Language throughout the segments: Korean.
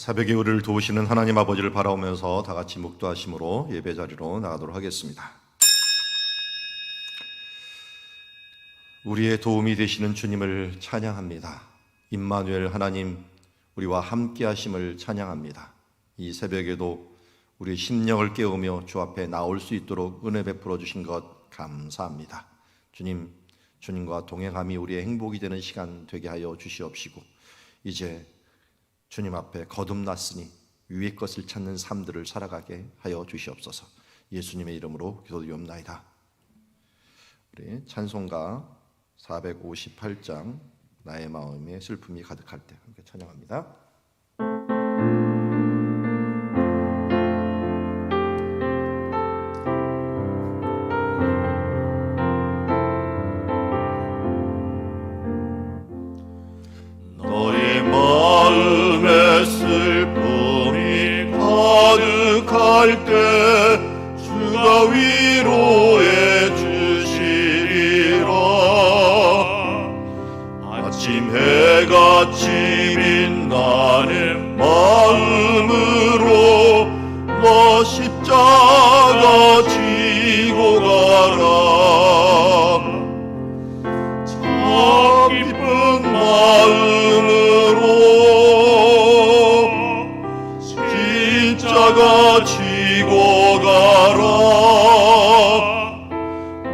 새벽에 우리를 도우시는 하나님 아버지를 바라보면서 다 같이 묵도하심으로 예배 자리로 나가도록 하겠습니다. 우리의 도움이 되시는 주님을 찬양합니다. 임마누엘 하나님, 우리와 함께 하심을 찬양합니다. 이 새벽에도 우리의 심령을 깨우며 주 앞에 나올 수 있도록 은혜 베풀어 주신 것 감사합니다. 주님, 주님과 동행함이 우리의 행복이 되는 시간 되게 하여 주시옵시고, 이제 주님 앞에 거듭났으니 위의 것을 찾는 삶들을 살아가게 하여 주시옵소서. 예수님의 이름으로 기도드리옵나이다. 우리 찬송가 458장 나의 마음에 슬픔이 가득할 때 함께 찬양합니다. 너의 마음에 슬픔이 가득할 때 주가 위로해 주시리라. 아침 해같이 빛나는 마음으로 너 십자가 지고 가라. 참 기쁜 마음으로 십자가 지고 가라.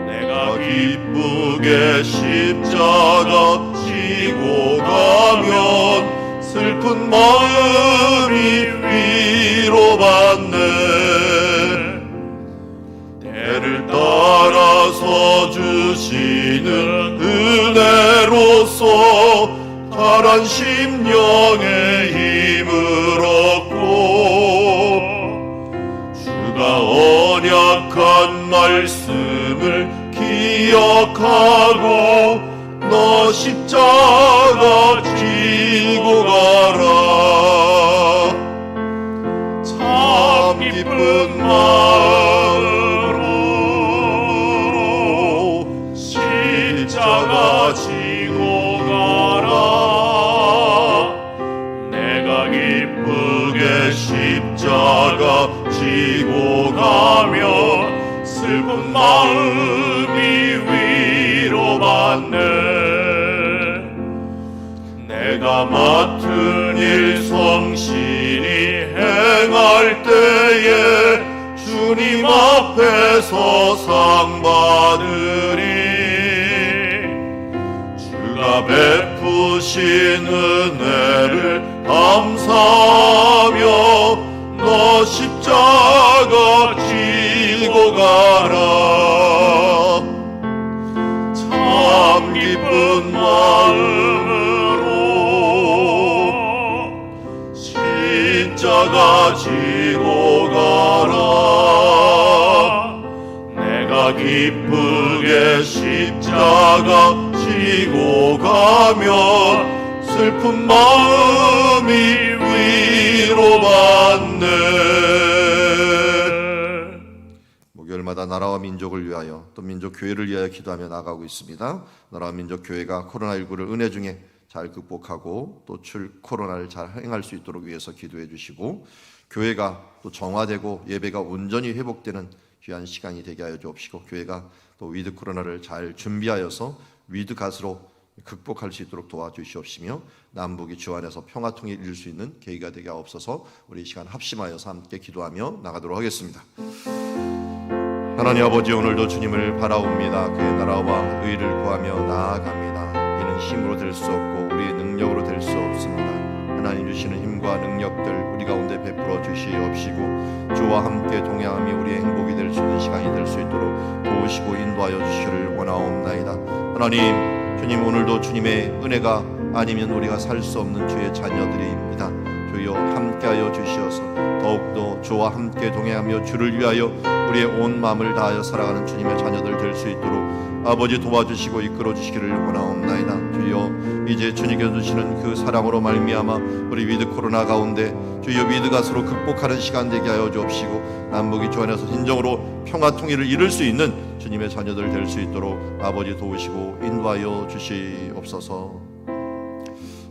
내가 기쁘게 십자가 지고 가면 슬픈 마음이 위로받네. 때를 따라서 주시는 은혜로서 가란 심령의 힘을 얻고, 주가 언약한 말씀을 기억하고 너 십자가 지고 가라. 참 기쁜 마음으로 십자가 지고 가라. 내가 기쁘게 십자가 지고 가면 슬픈 마음이 위로받네. 내가 맡은 일 성실히 행할 때에 주님 앞에서 상 받으리. 주가 베푸신 은혜를 감사하며 너 십자가 지고 가라. 참 기쁜 마음으로 십자가 지고 가라. 내가 기쁘게 십자가 지고 가면 슬픈 마음이 위로받네. 목요일마다 나라와 민족을 위하여 또 민족교회를 위하여 기도하며 나가고 있습니다. 나라와 민족교회가 코로나19를 은혜 중에 잘 극복하고 또 코로나를 잘 행할 수 있도록 위해서 기도해 주시고, 교회가 또 정화되고 예배가 온전히 회복되는 귀한 시간이 되게 하여 주옵시고, 교회가 또 위드 코로나를 잘 준비하여서 위드 갓으로 극복할 수 있도록 도와주시옵시며, 남북이 주 안에서 평화통일 이룰 수 있는 계기가 되게 하옵소서. 우리 이 시간 합심하여서 함께 기도하며 나가도록 하겠습니다. 하나님 아버지, 오늘도 주님을 바라옵니다. 그의 나라와 의를 구하며 나아갑니다. 이는 힘으로 될 수 없고 우리의 능력으로 될 수 없습니다. 하나님 주시는 힘과 능력들 우리 가운데 베풀어 주시옵시고, 주와 함께 동행함이 우리의 행복이 될 수 있는 시간이 될 수 있도록 도우시고 인도하여 주시기를 원하옵나이다. 하나님, 주님, 오늘도 주님의 은혜가 아니면 우리가 살 수 없는 주의 자녀들입니다. 주여 함께하여 주시어서 더욱더 주와 함께 동행하며 주를 위하여 우리의 온 마음을 다하여 살아가는 주님의 자녀들 될 수 있도록 아버지 도와주시고 이끌어 주시기를 원하옵나이다. 주여, 이제 주님께서 주시는 그 사랑으로 말미암아 우리 위드 코로나 가운데 주여 위드 갓으로 극복하는 시간 되게 하여 주옵시고, 남북이 주 안에서 진정으로 평화 통일을 이룰 수 있는 주님의 자녀들 될 수 있도록 아버지 도우시고 인도하여 주시옵소서.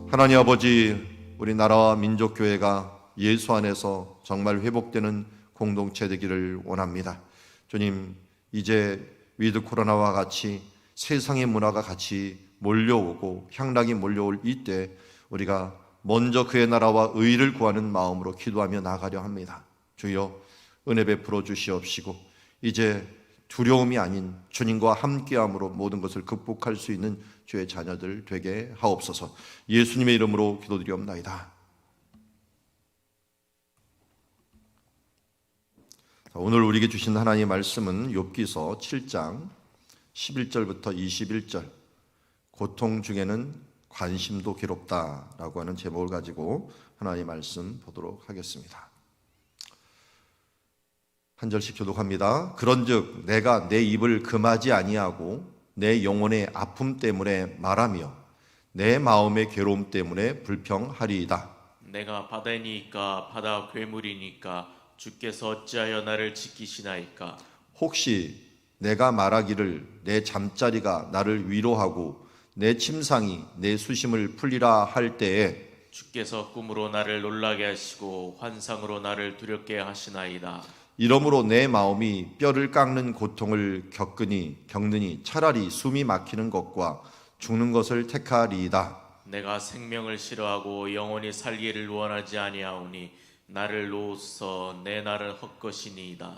하나님 아버지, 우리 나라와 민족교회가 예수 안에서 정말 회복되는 공동체 되기를 원합니다. 주님, 이제 위드 코로나와 같이 세상의 문화가 같이 몰려오고 향락이 몰려올 이때 우리가 먼저 그의 나라와 의를 구하는 마음으로 기도하며 나가려 합니다. 주여, 은혜 베풀어 주시옵시고 이제 두려움이 아닌 주님과 함께함으로 모든 것을 극복할 수 있는 주의 자녀들 되게 하옵소서. 예수님의 이름으로 기도드리옵나이다. 오늘 우리에게 주신 하나님의 말씀은 욥기서 7장 11절부터 21절, 고통 중에는 관심도 괴롭다라고 하는 제목을 가지고 하나님의 말씀 보도록 하겠습니다. 한 절씩 교독합니다. 그런즉 내가 내 입을 금하지 아니하고 내 영혼의 아픔 때문에 말하며 내 마음의 괴로움 때문에 불평하리이다. 내가 바다니까 바다 괴물이니까 주께서 어찌하여 나를 지키시나이까. 혹시 내가 말하기를 내 잠자리가 나를 위로하고 내 침상이 내 수심을 풀리라 할 때에 주께서 꿈으로 나를 놀라게 하시고 환상으로 나를 두렵게 하시나이다. 이러므로 내 마음이 뼈를 깎는 고통을 겪느니 차라리 숨이 막히는 것과 죽는 것을 택하리이다. 내가 생명을 싫어하고 영원히 살기를 원하지 아니하오니 나를 놓으소서. 내 날은 헛것이니이다.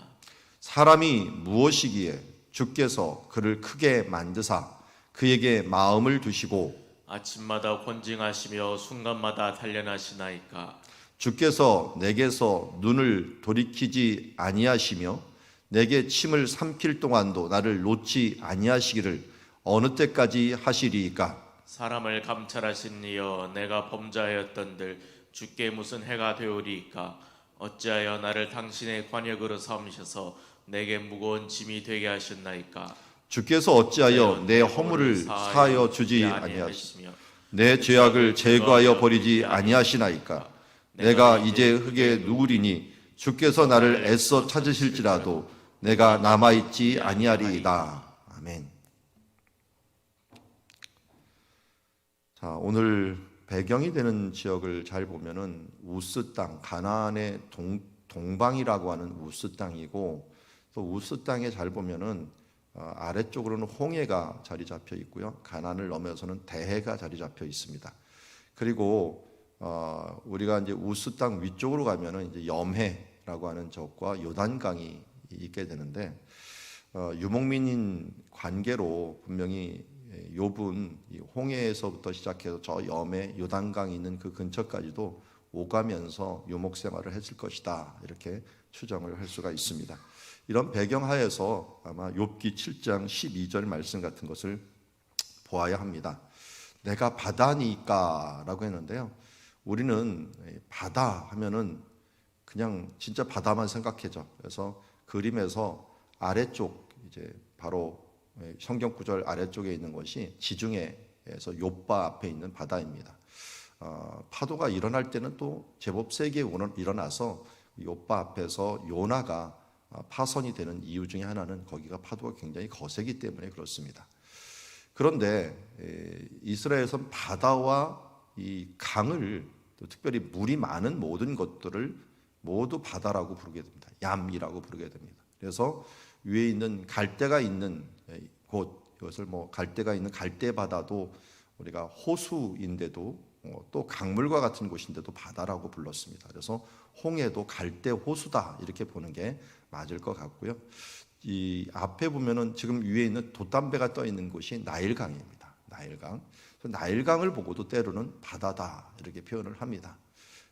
사람이 무엇이기에 주께서 그를 크게 만드사 그에게 마음을 두시고 아침마다 권징하시며 순간마다 단련하시나이까. 주께서 내게서 눈을 돌이키지 아니하시며 내게 침을 삼킬 동안도 나를 놓지 아니하시기를 어느 때까지 하시리이까. 사람을 감찰하신 이여 내가 범죄하였던들 주께 무슨 해가 되오리이까. 어찌하여 나를 당신의 관역으로 삼으셔서 내게 무거운 짐이 되게 하셨나이까. 주께서 어찌하여 내 허물을 사하여 주지 아니하시며 내 죄악을 제거하여 버리지 아니하시나이까. 내가 이제 흙에 누우리니 주께서 나를 애써 찾으실지라도 내가 남아있지 아니하리이다. 아멘. 자, 오늘 배경이 되는 지역을 잘 보면은 우스 땅, 가나안의 동방이라고 하는 우스 땅이고, 또 우스 땅에 잘 보면은 아래쪽으로는 홍해가 자리 잡혀 있고요, 가나안을 넘어서는 대해가 자리 잡혀 있습니다. 그리고 우리가 이제 우스 땅 위쪽으로 가면은 이제 염해라고 하는 적과 요단강이 있게 되는데, 유목민인 관계로 분명히 욥은 홍해에서부터 시작해서 저 염해 요단강이 있는 그 근처까지도 오가면서 유목 생활을 했을 것이다, 이렇게 추정을 할 수가 있습니다. 이런 배경하에서 아마 욥기 7장 12절 말씀 같은 것을 보아야 합니다. 내가 바다니까라고 했는데요, 우리는 바다 하면은 그냥 진짜 바다만 생각해죠. 그래서 그림에서 아래쪽, 이제 바로 성경 구절 아래쪽에 있는 것이 지중해에서 욥바 앞에 있는 바다입니다. 파도가 일어날 때는 또 제법 세게 일어나서 욥바 앞에서 요나가 파선이 되는 이유 중에 하나는 거기가 파도가 굉장히 거세기 때문에 그렇습니다. 그런데 이스라엘에서는 바다와 이 강을, 또 특별히 물이 많은 모든 것들을 모두 바다라고 부르게 됩니다. 얌이라고 부르게 됩니다. 그래서 위에 있는 갈대가 있는 곳, 이것을 뭐 갈대가 있는 갈대 바다도 우리가 호수인데도 또 강물과 같은 곳인데도 바다라고 불렀습니다. 그래서 홍해도 갈대 호수다, 이렇게 보는 게 맞을 것 같고요. 이 앞에 보면은 지금 위에 있는 돛담배가 떠 있는 곳이 나일강입니다. 나일강. 나일강을 보고도 때로는 바다다, 이렇게 표현을 합니다.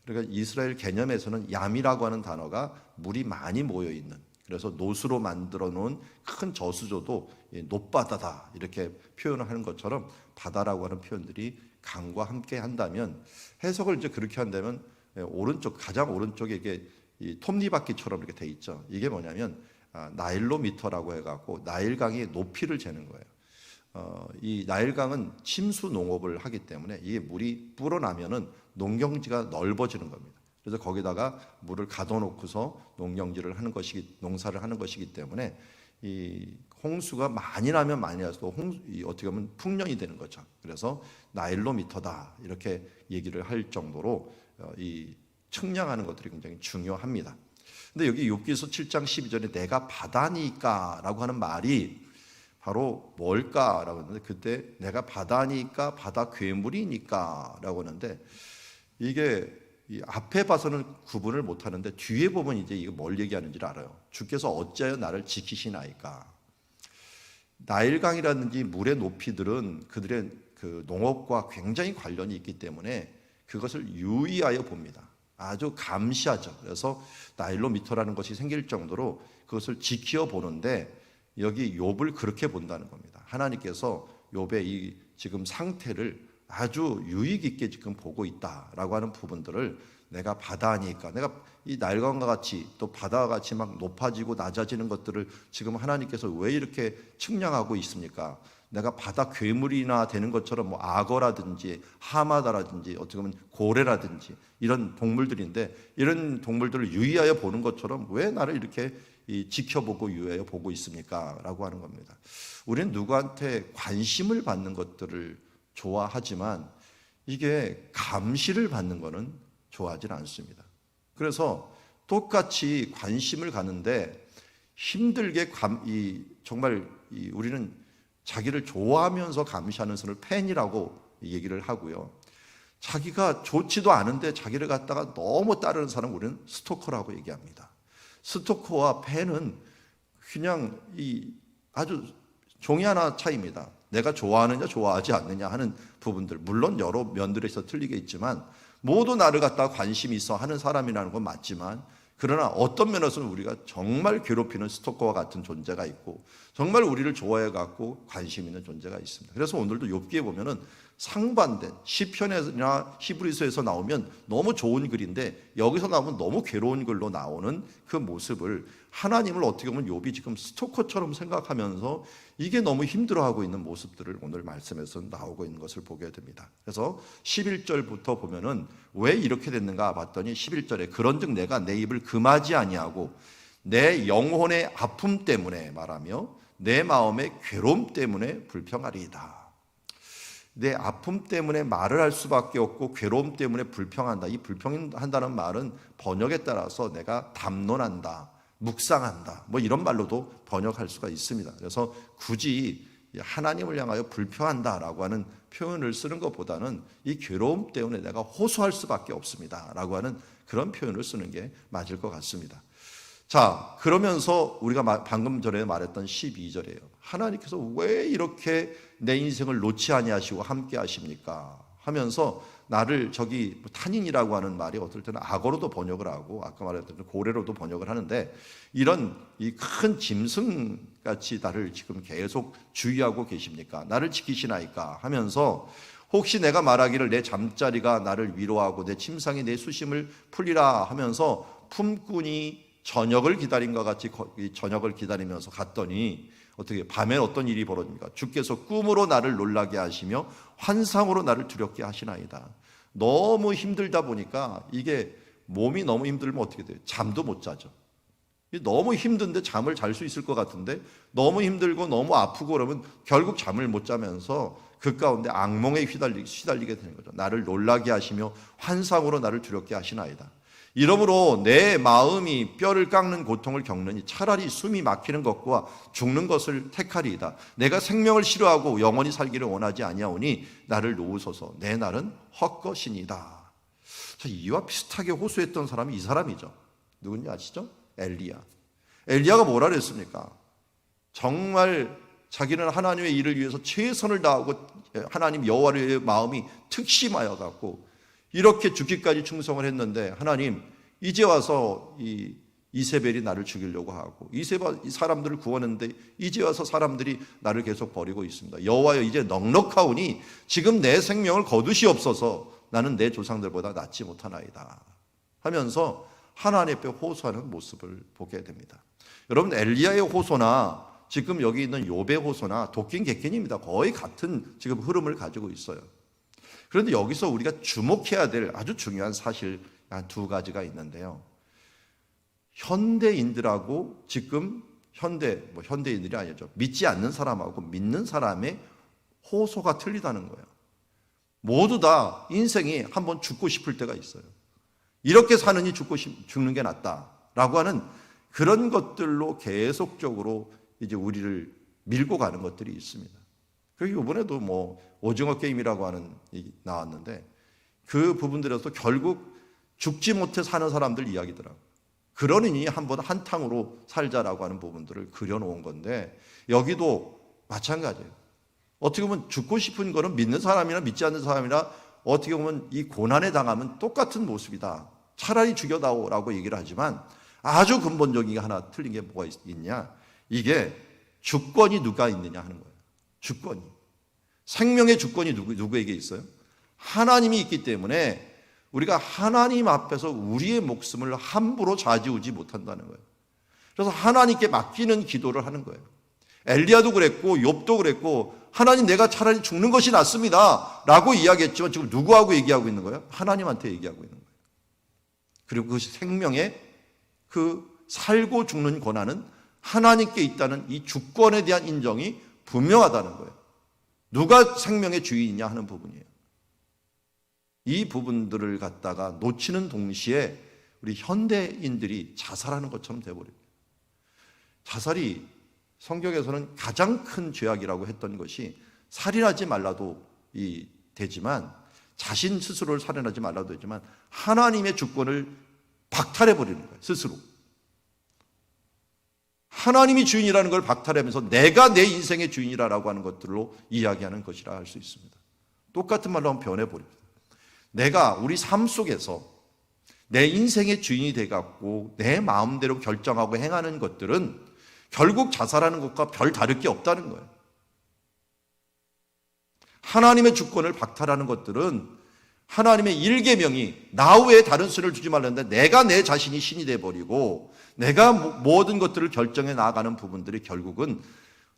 그러니까 이스라엘 개념에서는 얌이라고 하는 단어가 물이 많이 모여 있는, 그래서 노수로 만들어 놓은 큰 저수조도 높바다다, 이렇게 표현을 하는 것처럼 바다라고 하는 표현들이 강과 함께 한다면, 해석을 이제 그렇게 한다면 오른쪽, 가장 오른쪽에 이게 이 톱니바퀴처럼 이렇게 돼 있죠. 이게 뭐냐면 나일로미터라고 해갖고 나일강의 높이를 재는 거예요. 이 나일강은 침수 농업을 하기 때문에 이게 물이 불어나면은 농경지가 넓어지는 겁니다. 그래서 거기다가 물을 가둬놓고서 농사를 하는 것이기 때문에 이 홍수가 많이 나면 많이 나서 어떻게 보면 풍년이 되는 거죠. 그래서 나일로미터다, 이렇게 얘기를 할 정도로 이 측량하는 것들이 굉장히 중요합니다. 근데 여기 욥기서 7장 12절에 내가 바다니까라고 하는 말이 바로 뭘까라고 하는데, 그때 내가 바다니까 바다 괴물이니까라고 하는데, 이게 이 앞에 봐서는 구분을 못 하는데 뒤에 보면 이제 이거 뭘 얘기하는지를 알아요. 주께서 어찌하여 나를 지키시나이까. 나일강이라든지 물의 높이들은 그들의 그 농업과 굉장히 관련이 있기 때문에 그것을 유의하여 봅니다. 아주 감시하죠. 그래서 나일로미터라는 것이 생길 정도로 그것을 지켜보는데, 여기 욥을 그렇게 본다는 겁니다. 하나님께서 욥의 이 지금 상태를 아주 유익 있게 지금 보고 있다라고 하는 부분들을, 내가 바다니까, 내가 이 나일강과 같이 또 바다와 같이 막 높아지고 낮아지는 것들을 지금 하나님께서 왜 이렇게 측량하고 있습니까? 내가 바다 괴물이나 되는 것처럼 뭐 악어라든지 하마다라든지 어떻게 보면 고래라든지 이런 동물들인데, 이런 동물들을 유의하여 보는 것처럼 왜 나를 이렇게 지켜보고 유의하여 보고 있습니까? 라고 하는 겁니다. 우리는 누구한테 관심을 받는 것들을 좋아하지만 이게 감시를 받는 것은 좋아하지 않습니다. 그래서 똑같이 관심을 가는데 힘들게 정말 우리는 자기를 좋아하면서 감시하는 사람을 팬이라고 얘기를 하고요. 자기가 좋지도 않은데 자기를 갖다가 너무 따르는 사람 우리는 스토커라고 얘기합니다. 스토커와 팬은 그냥 아주 종이 하나 차이입니다. 내가 좋아하느냐 좋아하지 않느냐 하는 부분들, 물론 여러 면들에서 틀리겠지만 모두 나를 갖다가 관심이 있어 하는 사람이라는 건 맞지만, 그러나 어떤 면에서는 우리가 정말 괴롭히는 스토커와 같은 존재가 있고 정말 우리를 좋아해 갖고 관심 있는 존재가 있습니다. 그래서 오늘도 욥기에 보면은 상반된 시편이나 히브리서에서 나오면 너무 좋은 글인데 여기서 나오면 너무 괴로운 글로 나오는 그 모습을, 하나님을 어떻게 보면 욥이 지금 스토커처럼 생각하면서 이게 너무 힘들어하고 있는 모습들을 오늘 말씀에서 나오고 있는 것을 보게 됩니다. 그래서 11절부터 보면은 왜 이렇게 됐는가 봤더니 11절에 그런즉 내가 내 입을 금하지 아니하고 내 영혼의 아픔 때문에 말하며 내 마음의 괴로움 때문에 불평하리이다. 내 아픔 때문에 말을 할 수밖에 없고 괴로움 때문에 불평한다. 이 불평한다는 말은 번역에 따라서 내가 담론한다, 묵상한다, 뭐 이런 말로도 번역할 수가 있습니다. 그래서 굳이 하나님을 향하여 불평한다라고 하는 표현을 쓰는 것보다는 이 괴로움 때문에 내가 호소할 수밖에 없습니다 라고 하는 그런 표현을 쓰는 게 맞을 것 같습니다. 자, 그러면서 우리가 방금 전에 말했던 12절이에요. 하나님께서 왜 이렇게 내 인생을 놓지 아니하시고 함께 하십니까? 하면서 나를 저기 탄인이라고 하는 말이 어떨 때는 악어로도 번역을 하고 아까 말했던 고래로도 번역을 하는데, 이런 이 큰 짐승같이 나를 지금 계속 주의하고 계십니까? 나를 지키시나이까? 하면서 혹시 내가 말하기를 내 잠자리가 나를 위로하고 내 침상이 내 수심을 풀리라 하면서 품꾼이 저녁을 기다린 것 같이 저녁을 기다리면서 갔더니 어떻게 밤에 어떤 일이 벌어집니까? 주께서 꿈으로 나를 놀라게 하시며 환상으로 나를 두렵게 하시나이다. 너무 힘들다 보니까 이게 몸이 너무 힘들면 어떻게 돼요? 잠도 못 자죠. 너무 힘든데 잠을 잘 수 있을 것 같은데 너무 힘들고 너무 아프고 그러면 결국 잠을 못 자면서 그 가운데 악몽에 휘달리게 되는 거죠. 나를 놀라게 하시며 환상으로 나를 두렵게 하시나이다. 이러므로 내 마음이 뼈를 깎는 고통을 겪느니 차라리 숨이 막히는 것과 죽는 것을 택하리이다. 내가 생명을 싫어하고 영원히 살기를 원하지 아니하오니 나를 놓으소서. 내 날은 헛것이니이다. 이와 비슷하게 호소했던 사람이 이 사람이죠. 누군지 아시죠? 엘리야. 엘리야가 뭐라 그랬습니까? 정말 자기는 하나님의 일을 위해서 최선을 다하고 하나님 여호와의 마음이 특심하여 갖고 이렇게 죽기까지 충성을 했는데, 하나님 이제 와서 이세벨이 나를 죽이려고 하고 이세벨 사람들을 구원했는데 이제 와서 사람들이 나를 계속 버리고 있습니다. 여호와여 이제 넉넉하오니 지금 내 생명을 거두시옵소서. 나는 내 조상들보다 낫지 못하나이다 하면서 하나님 앞에 호소하는 모습을 보게 됩니다. 여러분, 엘리야의 호소나 지금 여기 있는 욥의 호소나 도끼인 객견입니다. 거의 같은 지금 흐름을 가지고 있어요. 그런데 여기서 우리가 주목해야 될 아주 중요한 사실 한 두 가지가 있는데요. 현대인들하고 지금 현대인들이 아니죠. 믿지 않는 사람하고 믿는 사람의 호소가 틀리다는 거예요. 모두 다 인생이 한번 죽고 싶을 때가 있어요. 이렇게 사느니 죽는 게 낫다라고 하는 그런 것들로 계속적으로 이제 우리를 밀고 가는 것들이 있습니다. 그리고 이번에도 뭐 오징어 게임이라고 하는 나왔는데 그 부분들에서 결국 죽지 못해 사는 사람들 이야기더라고요. 그러니 한번 한탕으로 살자라고 하는 부분들을 그려놓은 건데 여기도 마찬가지예요. 어떻게 보면 죽고 싶은 거는 믿는 사람이나 믿지 않는 사람이나 어떻게 보면 이 고난에 당하면 똑같은 모습이다. 차라리 죽여다오라고 얘기를 하지만 아주 근본적인 게 하나 틀린 게 뭐가 있냐. 이게 주권이 누가 있느냐 하는 거예요. 주권이. 생명의 주권이 누구에게 있어요? 하나님이 있기 때문에 우리가 하나님 앞에서 우리의 목숨을 함부로 좌지우지 못한다는 거예요. 그래서 하나님께 맡기는 기도를 하는 거예요. 엘리야도 그랬고 욥도 그랬고 하나님 내가 차라리 죽는 것이 낫습니다 라고 이야기했지만 지금 누구하고 얘기하고 있는 거예요? 하나님한테 얘기하고 있는 거예요. 그리고 그 생명의 그 살고 죽는 권한은 하나님께 있다는 이 주권에 대한 인정이 분명하다는 거예요. 누가 생명의 주인이냐 하는 부분이에요. 이 부분들을 갖다가 놓치는 동시에 우리 현대인들이 자살하는 것처럼 되어버립니다. 자살이 성경에서는 가장 큰 죄악이라고 했던 것이 살인하지 말라도 되지만 자신 스스로를 살인하지 말라도 되지만 하나님의 주권을 박탈해버리는 거예요. 스스로. 하나님이 주인이라는 걸 박탈하면서 내가 내 인생의 주인이라고 하는 것들로 이야기하는 것이라 할 수 있습니다. 똑같은 말로 하면 변해버립니다. 내가 우리 삶 속에서 내 인생의 주인이 돼갖고 내 마음대로 결정하고 행하는 것들은 결국 자살하는 것과 별 다를 게 없다는 거예요. 하나님의 주권을 박탈하는 것들은 하나님의 일계명이 나 외에 다른 신을 두지 말라는데 내가 내 자신이 신이 돼버리고 내가 모든 것들을 결정해 나가는 부분들이 결국은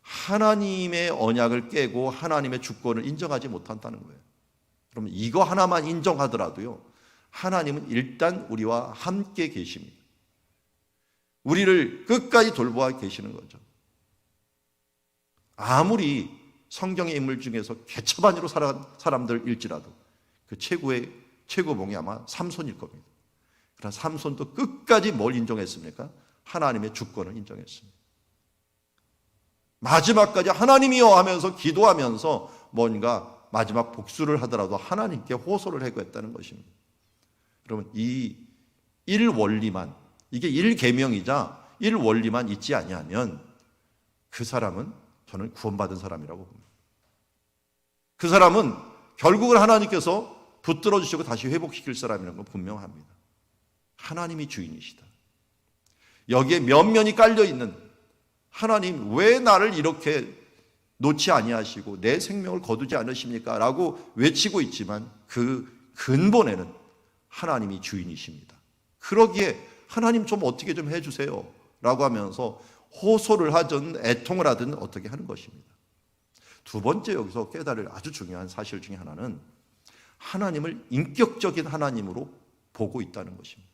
하나님의 언약을 깨고 하나님의 주권을 인정하지 못한다는 거예요. 그러면 이거 하나만 인정하더라도요, 하나님은 일단 우리와 함께 계십니다. 우리를 끝까지 돌보아 계시는 거죠. 아무리 성경의 인물 중에서 개차반으로 살아간 사람들일지라도 그 최고봉이 아마 삼손일 겁니다. 그러나 삼손도 끝까지 뭘 인정했습니까? 하나님의 주권을 인정했습니다. 마지막까지 하나님이여 하면서 기도하면서 뭔가 마지막 복수를 하더라도 하나님께 호소를 하고 했다는 것입니다. 그러면 이 일원리만, 이게 일계명이자 일원리만 있지 아니하면 그 사람은 저는 구원받은 사람이라고 봅니다. 그 사람은 결국은 하나님께서 붙들어 주시고 다시 회복시킬 사람이라는 건 분명합니다. 하나님이 주인이시다. 여기에 면면이 깔려 있는 하나님 왜 나를 이렇게 놓지 아니하시고 내 생명을 거두지 않으십니까? 라고 외치고 있지만 그 근본에는 하나님이 주인이십니다. 그러기에 하나님 좀 어떻게 좀 해주세요 라고 하면서 호소를 하든 애통을 하든 어떻게 하는 것입니다. 두 번째 여기서 깨달을 아주 중요한 사실 중에 하나는 하나님을 인격적인 하나님으로 보고 있다는 것입니다.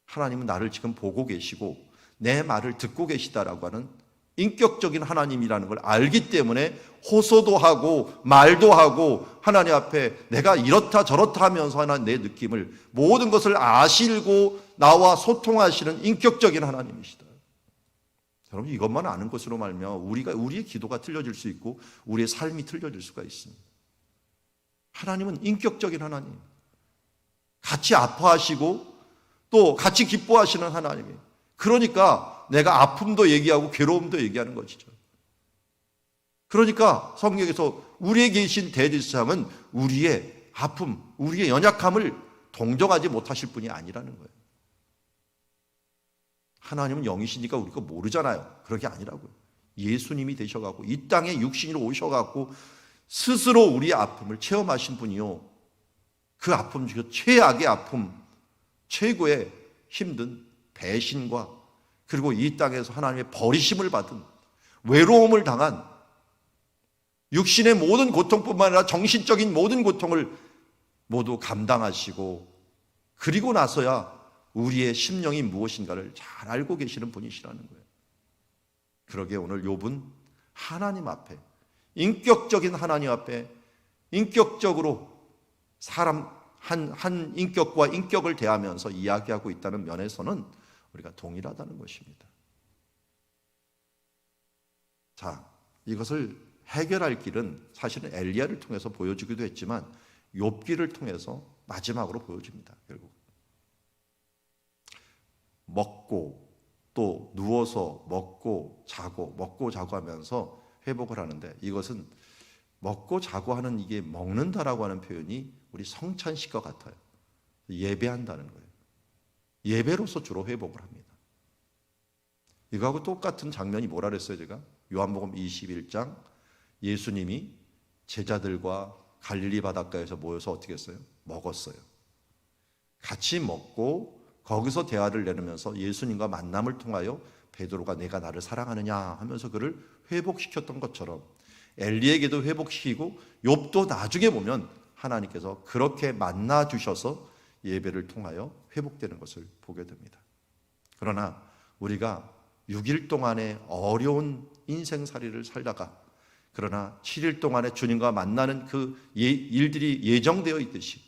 하나님은 나를 지금 보고 계시고 내 말을 듣고 계시다라고 하는 인격적인 하나님이라는 걸 알기 때문에 호소도 하고 말도 하고 하나님 앞에 내가 이렇다 저렇다 하면서 하는 내 느낌을 모든 것을 아시고 나와 소통하시는 인격적인 하나님이시다. 여러분 이것만 아는 것으로 말미암아 우리의 기도가 틀려질 수 있고 우리의 삶이 틀려질 수가 있습니다. 하나님은 인격적인 하나님, 같이 아파하시고 또 같이 기뻐하시는 하나님이에요. 그러니까 내가 아픔도 얘기하고 괴로움도 얘기하는 것이죠. 그러니까 성경에서 우리에게 계신 대제사장은 우리의 아픔, 우리의 연약함을 동정하지 못하실 분이 아니라는 거예요. 하나님은 영이시니까 우리가 모르잖아요. 그런 게 아니라고요. 예수님이 되셔가고 이 땅에 육신으로 오셔가고 스스로 우리의 아픔을 체험하신 분이요. 그 아픔 중에 최악의 아픔, 최고의 힘든 배신과 그리고 이 땅에서 하나님의 버리심을 받은 외로움을 당한 육신의 모든 고통뿐만 아니라 정신적인 모든 고통을 모두 감당하시고 그리고 나서야 우리의 심령이 무엇인가를 잘 알고 계시는 분이시라는 거예요. 그러기에 오늘 욥은 하나님 앞에 인격적인 하나님 앞에 인격적으로 한 인격과 인격을 대하면서 이야기하고 있다는 면에서는 우리가 동일하다는 것입니다. 자, 이것을 해결할 길은 사실은 엘리야를 통해서 보여주기도 했지만 욥기를 통해서 마지막으로 보여줍니다. 결국 먹고 또 누워서 먹고 자고 하면서 회복을 하는데, 이것은 먹고 자고 하는 이게 먹는다라고 하는 표현이 우리 성찬식과 같아요. 예배한다는 거예요. 예배로서 주로 회복을 합니다. 이거하고 똑같은 장면이 뭐라 그랬어요? 제가 요한복음 21장 예수님이 제자들과 갈릴리 바닷가에서 모여서 어떻게 했어요? 먹었어요. 같이 먹고 거기서 대화를 나누면서 예수님과 만남을 통하여 베드로가 내가 나를 사랑하느냐 하면서 그를 회복시켰던 것처럼 엘리에게도 회복시키고 욥도 나중에 보면 하나님께서 그렇게 만나 주셔서 예배를 통하여 회복되는 것을 보게 됩니다. 그러나 우리가 6일 동안의 어려운 인생살이를 살다가 그러나 7일 동안에 주님과 만나는 그 일들이 예정되어 있듯이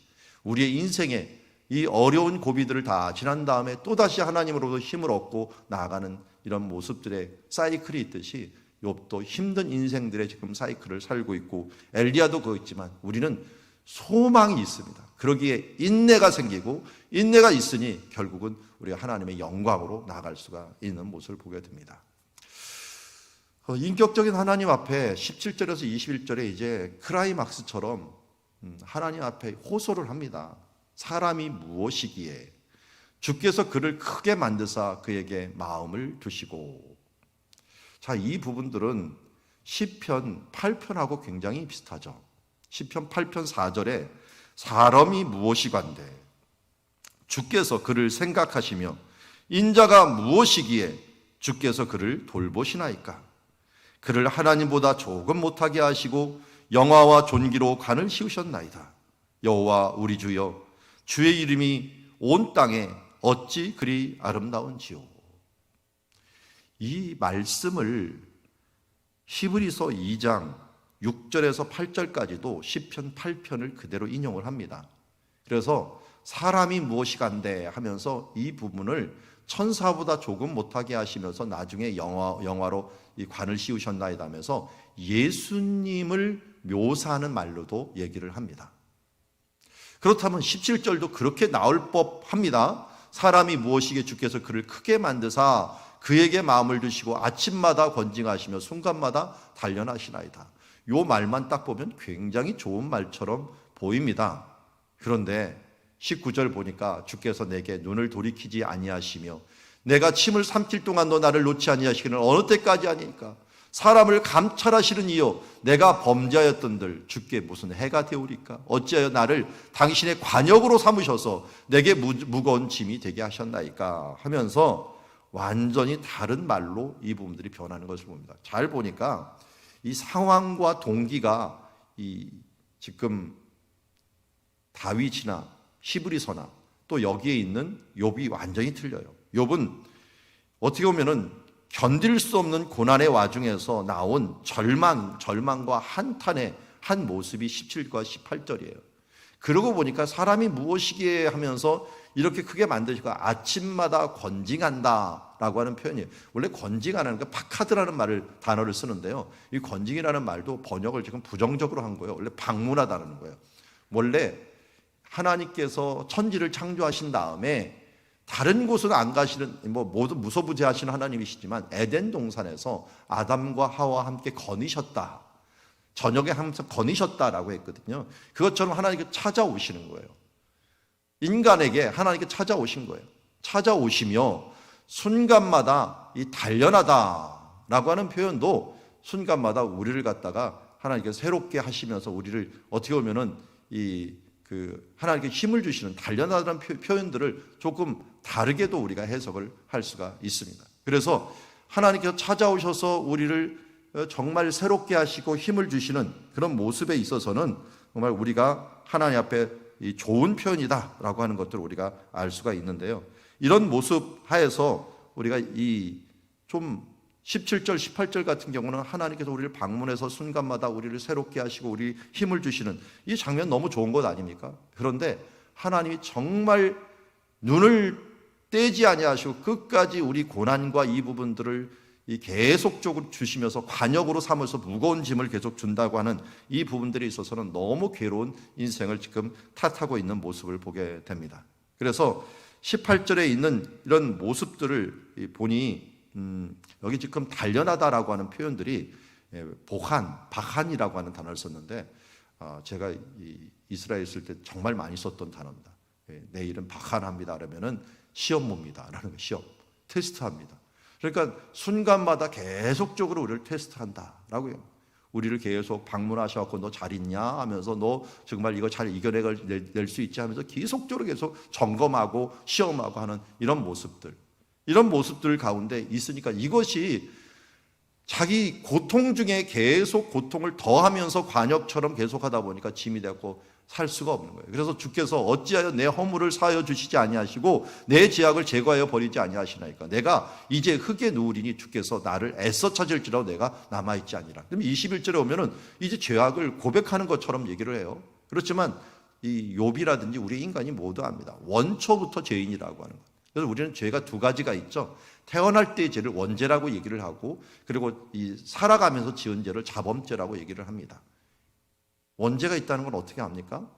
우리의 인생에 이 어려운 고비들을 다 지난 다음에 또다시 하나님으로부터 힘을 얻고 나아가는 이런 모습들의 사이클이 있듯이 욥도 힘든 인생들의 지금 사이클을 살고 있고 엘리야도 그거 있지만 우리는 소망이 있습니다. 그러기에 인내가 생기고 인내가 있으니 결국은 우리가 하나님의 영광으로 나아갈 수가 있는 모습을 보게 됩니다. 인격적인 하나님 앞에 17절에서 21절에 이제 크라이막스처럼 하나님 앞에 호소를 합니다. 사람이 무엇이기에 주께서 그를 크게 만드사 그에게 마음을 두시고. 자, 이 부분들은 시편 8편하고 굉장히 비슷하죠. 시편 8편 4절에 사람이 무엇이간데 주께서 그를 생각하시며 인자가 무엇이기에 주께서 그를 돌보시나이까. 그를 하나님보다 조금 못하게 하시고 영화와 존귀로 관을 씌우셨나이다. 여호와 우리 주여, 주의 이름이 온 땅에 어찌 그리 아름다운지요. 이 말씀을 히브리서 2장 6절에서 8절까지도 시편 8편을 그대로 인용을 합니다. 그래서 사람이 무엇이간데 하면서 이 부분을 천사보다 조금 못하게 하시면서 나중에 영화로 이 관을 씌우셨나이다 하면서 예수님을 묘사하는 말로도 얘기를 합니다. 그렇다면 17절도 그렇게 나올 법합니다. 사람이 무엇이기에 주께서 그를 크게 만드사 그에게 마음을 두시고 아침마다 권징하시며 순간마다 단련하시나이다. 요 말만 딱 보면 굉장히 좋은 말처럼 보입니다. 그런데 19절 보니까 주께서 내게 눈을 돌이키지 아니하시며 내가 침을 삼킬 동안도 나를 놓지 아니하시기는 어느 때까지 아니니까. 사람을 감찰하시는 이여 내가 범죄하였던들 주께 무슨 해가 되오리까. 어찌하여 나를 당신의 관역으로 삼으셔서 내게 무거운 짐이 되게 하셨나이까 하면서 완전히 다른 말로 이 부분들이 변하는 것을 봅니다. 잘 보니까 이 상황과 동기가 이 지금 다윗이나 히브리서나 또 여기에 있는 욥이 완전히 틀려요. 욥은 어떻게 보면은 견딜 수 없는 고난의 와중에서 나온 절망과 한탄의 한 모습이 17과 18절이에요. 그러고 보니까 사람이 무엇이기에 하면서 이렇게 크게 만드시고 아침마다 권징한다라고 하는 표현이에요. 원래 권징하는 게 파카드라는 단어를 쓰는데요. 이 권징이라는 말도 번역을 지금 부정적으로 한 거예요. 원래 방문하다는 거예요. 원래 하나님께서 천지를 창조하신 다음에 다른 곳은 안 가시는 모두 무소부재하시는 하나님이시지만 에덴 동산에서 아담과 하와와 함께 거니셨다. 저녁에 항상 거니셨다라고 했거든요. 그것처럼 하나님께 찾아오시는 거예요. 인간에게 하나님께 찾아오신 거예요. 찾아오시며 순간마다 이 단련하다라고 하는 표현도 순간마다 우리를 갖다가 하나님께서 새롭게 하시면서 우리를 어떻게 보면은 하나님께 힘을 주시는 단련하다는 표현들을 조금 다르게도 우리가 해석을 할 수가 있습니다. 그래서 하나님께서 찾아오셔서 우리를 정말 새롭게 하시고 힘을 주시는 그런 모습에 있어서는 정말 우리가 하나님 앞에 좋은 표현이다라고 하는 것들을 우리가 알 수가 있는데요. 이런 모습 하에서 우리가 좀 17절, 18절 같은 경우는 하나님께서 우리를 방문해서 순간마다 우리를 새롭게 하시고 우리 힘을 주시는 이 장면 너무 좋은 것 아닙니까? 그런데 하나님이 정말 눈을 떼지 아니하시고 끝까지 우리 고난과 이 부분들을 계속적으로 주시면서 관역으로 삼아서 무거운 짐을 계속 준다고 하는 이 부분들에 있어서는 너무 괴로운 인생을 지금 탓하고 있는 모습을 보게 됩니다. 그래서 18절에 있는 이런 모습들을 보니 여기 지금 단련하다라고 하는 표현들이 박한이라고 하는 단어를 썼는데 제가 이스라엘에 있을 때 정말 많이 썼던 단어입니다. 내일은 박한합니다 그러면은 시험봅니다 라는 거, 시험, 테스트합니다. 그러니까 순간마다 계속적으로 우리를 테스트한다라고요. 우리를 계속 방문하셔서 너 잘 있냐 하면서 너 정말 이거 잘 이겨낼 수 있지 하면서 계속적으로 계속 점검하고 시험하고 하는 이런 모습들 가운데 있으니까 이것이 자기 고통 중에 계속 고통을 더하면서 관역처럼 계속하다 보니까 짐이 되고 살 수가 없는 거예요. 그래서 주께서 어찌하여 내 허물을 사하여 주시지 아니하시고 내 죄악을 제거하여 버리지 아니하시나이까. 내가 이제 흙에 누우리니 주께서 나를 애써 찾을지라도 내가 남아있지 아니라. 그럼 21절에 오면은 이제 죄악을 고백하는 것처럼 얘기를 해요. 그렇지만 이 욥이라든지 우리 인간이 모두 압니다. 원초부터 죄인이라고 하는 것. 그래서 우리는 죄가 두 가지가 있죠. 태어날 때의 죄를 원죄라고 얘기를 하고, 그리고 이 살아가면서 지은 죄를 자범죄라고 얘기를 합니다. 원죄가 있다는 건 어떻게 압니까?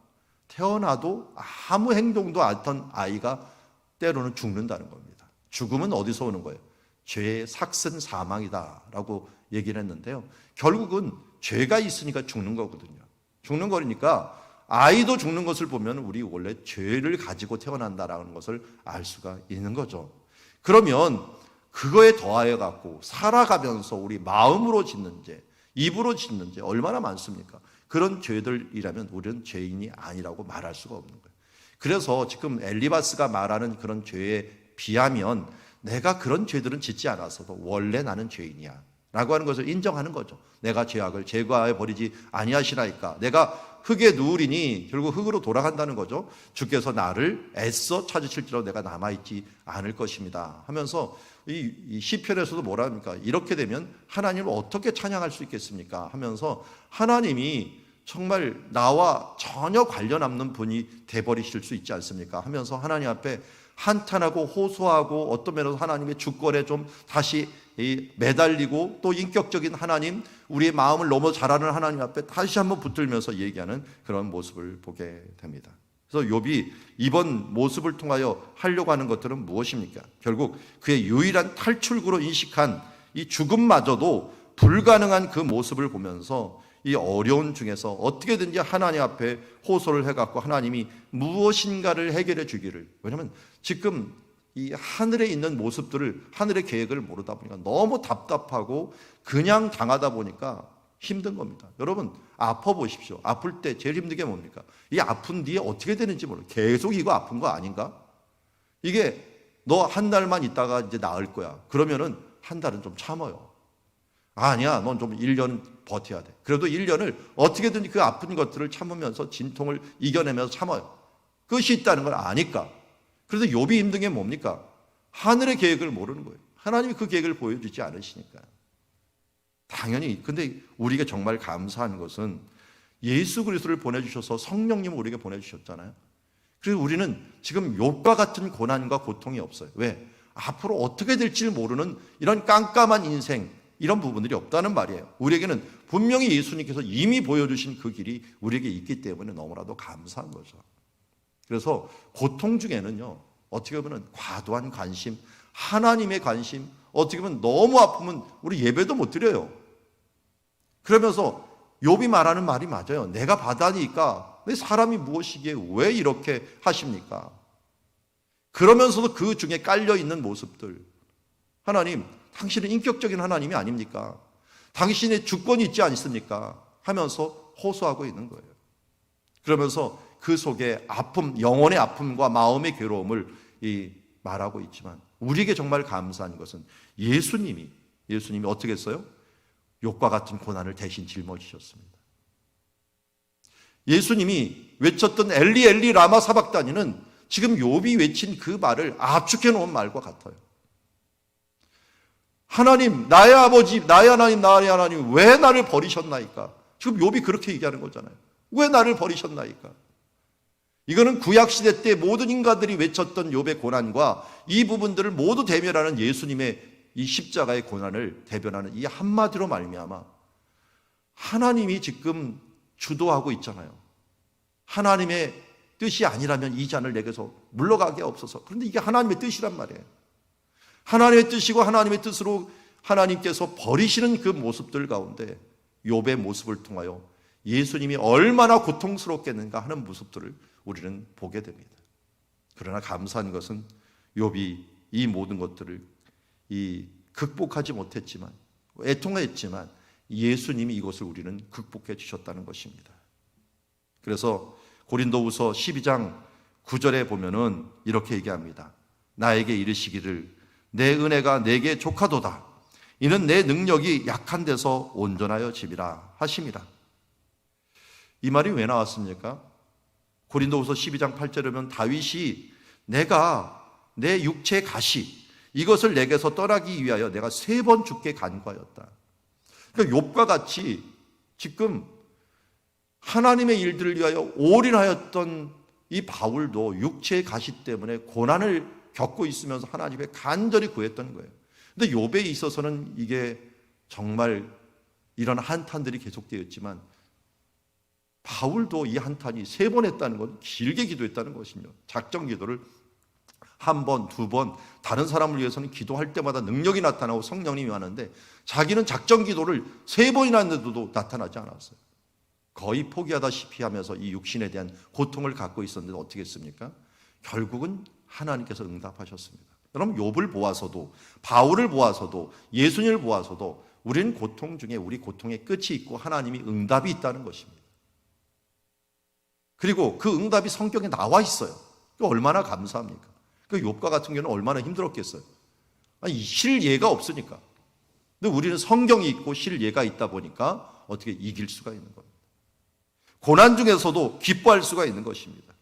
태어나도 아무 행동도 않던 아이가 때로는 죽는다는 겁니다. 죽음은 어디서 오는 거예요? 죄의 삭슨 사망이다라고 얘기를 했는데요. 결국은 죄가 있으니까 죽는 거거든요. 죽는 거니까 아이도 죽는 것을 보면 우리 원래 죄를 가지고 태어난다라는 것을 알 수가 있는 거죠. 그러면 그거에 더하여 갖고 살아가면서 우리 마음으로 짓는 죄, 입으로 짓는 죄 얼마나 많습니까? 그런 죄들이라면 우리는 죄인이 아니라고 말할 수가 없는 거예요. 그래서 지금 엘리바스가 말하는 그런 죄에 비하면 내가 그런 죄들은 짓지 않았어도 원래 나는 죄인이야 라고 하는 것을 인정하는 거죠. 내가 죄악을 제거하여 버리지 아니하시나이까. 내가 흙에 누우리니 결국 흙으로 돌아간다는 거죠. 주께서 나를 애써 찾으실지라도 내가 남아있지 않을 것입니다 하면서 이 시편에서도 뭐라 합니까? 이렇게 되면 하나님을 어떻게 찬양할 수 있겠습니까? 하면서 하나님이 정말 나와 전혀 관련 없는 분이 돼버리실 수 있지 않습니까? 하면서 하나님 앞에 한탄하고 호소하고 어떤 면에서 하나님의 주권에 좀 다시 매달리고 또 인격적인 하나님, 우리의 마음을 너무 잘 아는 하나님 앞에 다시 한번 붙들면서 얘기하는 그런 모습을 보게 됩니다. 그래서 욥이 이번 모습을 통하여 하려고 하는 것들은 무엇입니까? 결국 그의 유일한 탈출구로 인식한 이 죽음마저도 불가능한 그 모습을 보면서 이 어려운 중에서 어떻게든지 하나님 앞에 호소를 해갖고 하나님이 무엇인가를 해결해 주기를. 왜냐하면 지금 이 하늘에 있는 모습들을, 하늘의 계획을 모르다 보니까 너무 답답하고 그냥 당하다 보니까 힘든 겁니다. 여러분 아파 보십시오. 아플 때 제일 힘든 게 뭡니까? 이 아픈 뒤에 어떻게 되는지 몰라요. 계속 이거 아픈 거 아닌가? 이게 너 한 달만 있다가 이제 나을 거야. 그러면은 한 달은 좀 참아요. 아니야, 넌 좀 1년 버텨야 돼. 그래도 1년을 어떻게든지 그 아픈 것들을 참으면서 진통을 이겨내면서 참아요. 끝이 있다는 걸 아니까. 그래서 욥이 힘든 게 뭡니까? 하늘의 계획을 모르는 거예요. 하나님이 그 계획을 보여주지 않으시니까. 당연히. 근데 우리가 정말 감사한 것은 예수 그리스도를 보내주셔서 성령님을 우리에게 보내주셨잖아요. 그래서 우리는 지금 욥과 같은 고난과 고통이 없어요. 왜? 앞으로 어떻게 될지 모르는 이런 깜깜한 인생, 이런 부분들이 없다는 말이에요. 우리에게는 분명히 예수님께서 이미 보여주신 그 길이 우리에게 있기 때문에 너무나도 감사한 거죠. 그래서 고통 중에는요, 어떻게 보면 과도한 관심, 하나님의 관심, 어떻게 보면 너무 아프면 우리 예배도 못 드려요. 그러면서 욥이 말하는 말이 맞아요. 내가 바다니까 내 사람이 무엇이기에 왜 이렇게 하십니까? 그러면서도 그 중에 깔려있는 모습들, 하나님, 당신은 인격적인 하나님이 아닙니까? 당신의 주권이 있지 않습니까? 하면서 호소하고 있는 거예요. 그러면서 그 속에 아픔, 영혼의 아픔과 마음의 괴로움을 말하고 있지만 우리에게 정말 감사한 것은 예수님이 어떻게 했어요? 욥과 같은 고난을 대신 짊어지셨습니다. 예수님이 외쳤던 엘리 엘리 라마 사박다니는 지금 욥이 외친 그 말을 압축해 놓은 말과 같아요. 하나님, 나의 아버지, 나의 하나님, 왜 나를 버리셨나이까? 지금 욥이 그렇게 얘기하는 거잖아요. 왜 나를 버리셨나이까? 이거는 구약시대 때 모든 인간들이 외쳤던 욥의 고난과 이 부분들을 모두 대면하는 예수님의 이 십자가의 고난을 대변하는 이 한마디로 말미암아 하나님이 지금 주도하고 있잖아요. 하나님의 뜻이 아니라면 이 잔을 내게서 물러가게 없어서. 그런데 이게 하나님의 뜻이란 말이에요. 하나님의 뜻이고 하나님의 뜻으로 하나님께서 버리시는 그 모습들 가운데 욥의 모습을 통하여 예수님이 얼마나 고통스럽겠는가 하는 모습들을 우리는 보게 됩니다. 그러나 감사한 것은 욥이 이 모든 것들을 극복하지 못했지만, 애통했지만 예수님이 이것을 우리는 극복해 주셨다는 것입니다. 그래서 고린도후서 12장 9절에 보면은 이렇게 얘기합니다. 나에게 이르시기를 내 은혜가 내게 족하도다. 이는 내 능력이 약한 데서 온전하여 짐이라 하심이라. 이 말이 왜 나왔습니까? 고린도후서 12장 8절에 보면 다윗이 내가 내 육체의 가시 이것을 내게서 떠나기 위하여 내가 3번 주께 간구하였다. 그러니까 욥과 같이 지금 하나님의 일들을 위하여 올인하였던 이 바울도 육체의 가시 때문에 고난을 겪고 있으면서 하나님께 간절히 구했던 거예요. 근데 욥에 있어서는 이게 정말 이런 한탄들이 계속되었지만 바울도 이 한탄이 3번 했다는 건 길게 기도했다는 것이며 작정 기도를 1번, 2번 다른 사람을 위해서는 기도할 때마다 능력이 나타나고 성령님이 하는데 자기는 작정 기도를 3번이나 했는데도 나타나지 않았어요. 거의 포기하다시피 하면서 이 육신에 대한 고통을 갖고 있었는데 어떻게 했습니까? 결국은 하나님께서 응답하셨습니다. 여러분 욥을 보아서도 바울을 보아서도 예수님을 보아서도 우리는 고통 중에 우리 고통의 끝이 있고 하나님이 응답이 있다는 것입니다. 그리고 그 응답이 성경에 나와 있어요. 얼마나 감사합니까? 그 욥과 같은 경우는 얼마나 힘들었겠어요. 아니 실예가 없으니까. 근데 우리는 성경이 있고 실예가 있다 보니까 어떻게 이길 수가 있는 겁니다. 고난 중에서도 기뻐할 수가 있는 것입니다.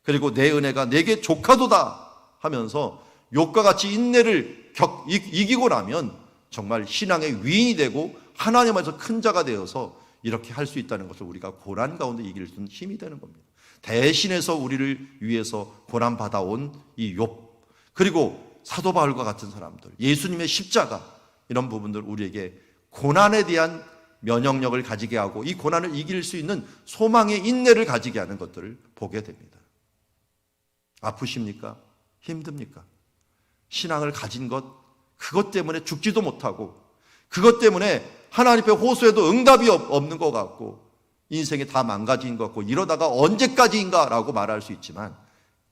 그리고 내 은혜가 내게 족하도다 하면서 욥과 같이 인내를 이기고 나면 정말 신앙의 위인이 되고 하나님 안에서 큰 자가 되어서 이렇게 할 수 있다는 것을 우리가 고난 가운데 이길 수 있는 힘이 되는 겁니다. 대신해서 우리를 위해서 고난 받아온 이 욥 그리고 사도 바울과 같은 사람들 예수님의 십자가 이런 부분들 우리에게 고난에 대한 면역력을 가지게 하고 이 고난을 이길 수 있는 소망의 인내를 가지게 하는 것들을 보게 됩니다. 아프십니까? 힘듭니까? 신앙을 가진 것 그것 때문에 죽지도 못하고 그것 때문에 하나님 앞에 호소해도 응답이 없는 것 같고 인생이 다 망가진 것 같고 이러다가 언제까지인가 라고 말할 수 있지만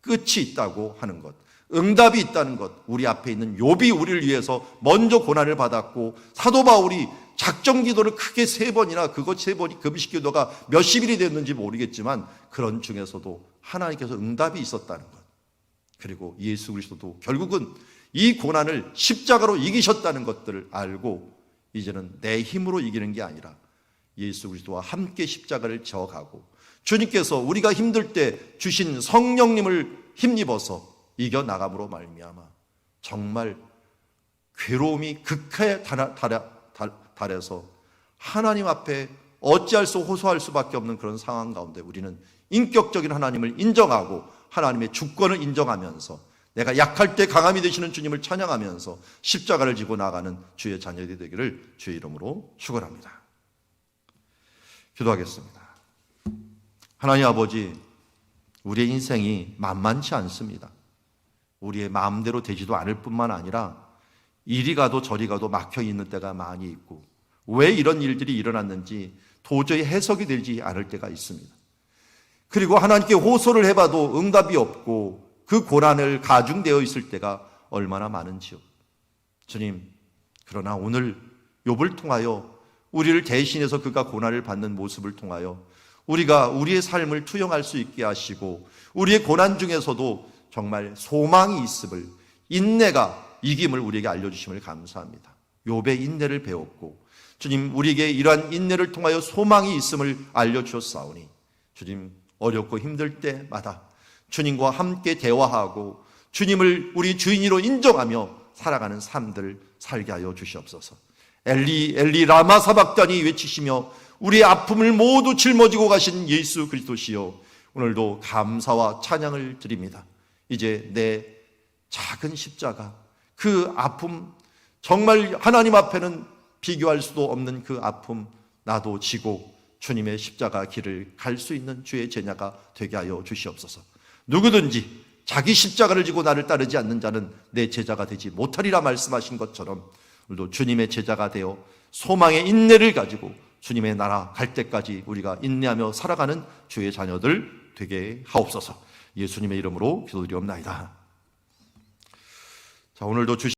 끝이 있다고 하는 것 응답이 있다는 것 우리 앞에 있는 욥이 우리를 위해서 먼저 고난을 받았고 사도 바울이 작정 기도를 크게 3번이나 그것 3번이 금식 기도가 몇십 일이 됐는지 모르겠지만 그런 중에서도 하나님께서 응답이 있었다는 것 그리고 예수 그리스도도 결국은 이 고난을 십자가로 이기셨다는 것들을 알고 이제는 내 힘으로 이기는 게 아니라 예수 그리스도와 함께 십자가를 져가고 주님께서 우리가 힘들 때 주신 성령님을 힘입어서 이겨나감으로 말미암아 정말 괴로움이 극하에 달해서 하나님 앞에 어찌할 수 호소할 수밖에 없는 그런 상황 가운데 우리는 인격적인 하나님을 인정하고 하나님의 주권을 인정하면서 내가 약할 때 강함이 되시는 주님을 찬양하면서 십자가를 지고 나가는 주의 자녀들이 되기를 주의 이름으로 축원합니다. 기도하겠습니다. 하나님 아버지, 우리의 인생이 만만치 않습니다. 우리의 마음대로 되지도 않을 뿐만 아니라 이리 가도 저리 가도 막혀 있는 때가 많이 있고 왜 이런 일들이 일어났는지 도저히 해석이 되지 않을 때가 있습니다. 그리고 하나님께 호소를 해봐도 응답이 없고 그 고난을 가중되어 있을 때가 얼마나 많은지요. 주님, 그러나 오늘 욥을 통하여 우리를 대신해서 그가 고난을 받는 모습을 통하여 우리가 우리의 삶을 투영할 수 있게 하시고 우리의 고난 중에서도 정말 소망이 있음을 인내가 이김을 우리에게 알려주심을 감사합니다. 욥의 인내를 배웠고 주님 우리에게 이러한 인내를 통하여 소망이 있음을 알려주셨사오니 주님 어렵고 힘들 때마다 주님과 함께 대화하고 주님을 우리 주인으로 인정하며 살아가는 삶들을 살게 하여 주시옵소서. 엘리 엘리 라마 사박단이 외치시며 우리의 아픔을 모두 짊어지고 가신 예수 그리스도시여 오늘도 감사와 찬양을 드립니다. 이제 내 작은 십자가, 그 아픔, 정말 하나님 앞에는 비교할 수도 없는 그 아픔 나도 지고 주님의 십자가 길을 갈 수 있는 주의 제자가 되게 하여 주시옵소서. 누구든지 자기 십자가를 지고 나를 따르지 않는 자는 내 제자가 되지 못하리라 말씀하신 것처럼 오늘도 주님의 제자가 되어 소망의 인내를 가지고 주님의 나라 갈 때까지 우리가 인내하며 살아가는 주의 자녀들 되게 하옵소서. 예수님의 이름으로 기도드리옵나이다. 자, 오늘도